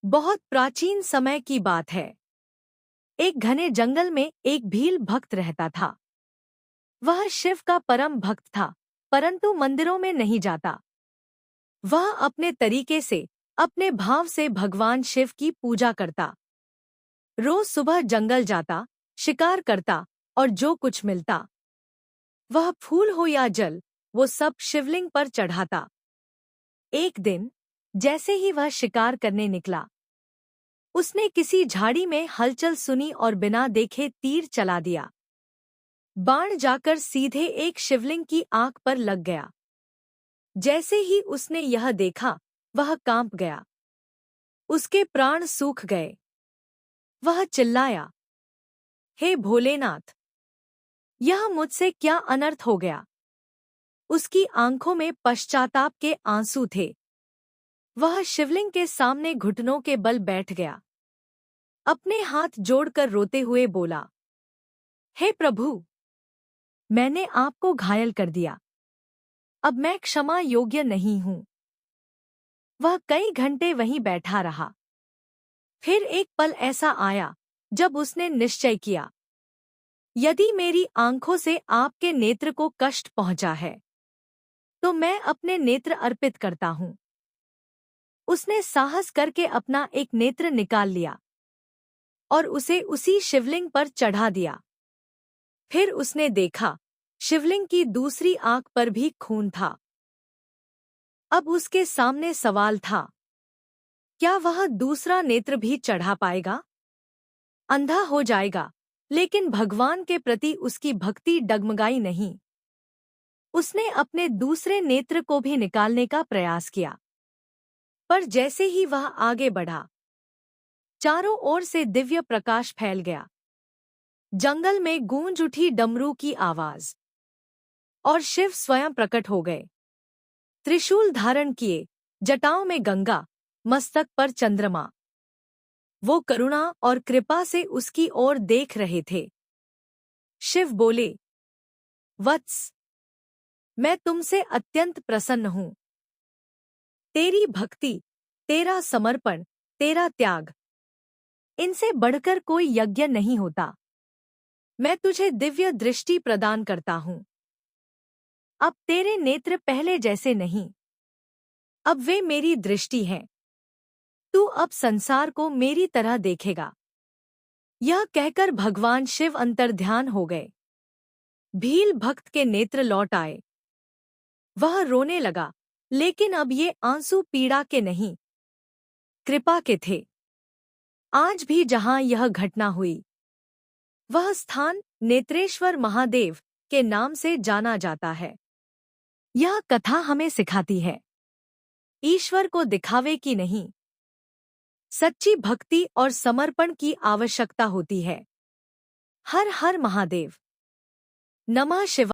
बहुत प्राचीन समय की बात है। एक घने जंगल में एक भील भक्त रहता था। वह शिव का परम भक्त था, परंतु मंदिरों में नहीं जाता। वह अपने तरीके से, अपने भाव से भगवान शिव की पूजा करता। रोज सुबह जंगल जाता, शिकार करता और जो कुछ मिलता, वह फूल हो या जल, वो सब शिवलिंग पर चढ़ाता। एक दिन जैसे ही वह शिकार करने निकला, उसने किसी झाड़ी में हलचल सुनी और बिना देखे तीर चला दिया। बाण जाकर सीधे एक शिवलिंग की आंख पर लग गया। जैसे ही उसने यह देखा, वह कांप गया। उसके प्राण सूख गए। वह चिल्लाया, हे भोलेनाथ, यह मुझसे क्या अनर्थ हो गया। उसकी आंखों में पश्चाताप के आंसू थे। वह शिवलिंग के सामने घुटनों के बल बैठ गया। अपने हाथ जोड़कर रोते हुए बोला, हे प्रभु, मैंने आपको घायल कर दिया। अब मैं क्षमा योग्य नहीं हूं। वह कई घंटे वहीं बैठा रहा। फिर एक पल ऐसा आया जब उसने निश्चय किया, यदि मेरी आंखों से आपके नेत्र को कष्ट पहुंचा है, तो मैं अपने नेत्र अर्पित करता हूं। उसने साहस करके अपना एक नेत्र निकाल लिया और उसे उसी शिवलिंग पर चढ़ा दिया। फिर उसने देखा, शिवलिंग की दूसरी आंख पर भी खून था। अब उसके सामने सवाल था, क्या वह दूसरा नेत्र भी चढ़ा पाएगा? अंधा हो जाएगा, लेकिन भगवान के प्रति उसकी भक्ति डगमगाई नहीं। उसने अपने दूसरे नेत्र को भी निकालने का प्रयास किया, पर जैसे ही वह आगे बढ़ा, चारों ओर से दिव्य प्रकाश फैल गया। जंगल में गूंज उठी डमरू की आवाज और शिव स्वयं प्रकट हो गए। त्रिशूल धारण किए, जटाओं में गंगा, मस्तक पर चंद्रमा। वो करुणा और कृपा से उसकी ओर देख रहे थे। शिव बोले, वत्स, मैं तुमसे अत्यंत प्रसन्न हूं। तेरी भक्ति, तेरा समर्पण, तेरा त्याग, इनसे बढ़कर कोई यज्ञ नहीं होता। मैं तुझे दिव्य दृष्टि प्रदान करता हूं। अब तेरे नेत्र पहले जैसे नहीं, अब वे मेरी दृष्टि हैं। तू अब संसार को मेरी तरह देखेगा। यह कहकर भगवान शिव अंतर्ध्यान हो गए। भील भक्त के नेत्र लौट आए। वह रोने लगा, लेकिन अब ये आंसू पीड़ा के नहीं, कृपा के थे। आज भी जहां यह घटना हुई, वह स्थान नेत्रेश्वर महादेव के नाम से जाना जाता है। यह कथा हमें सिखाती है, ईश्वर को दिखावे की नहीं, सच्ची भक्ति और समर्पण की आवश्यकता होती है। हर हर महादेव। नमः शिवाय।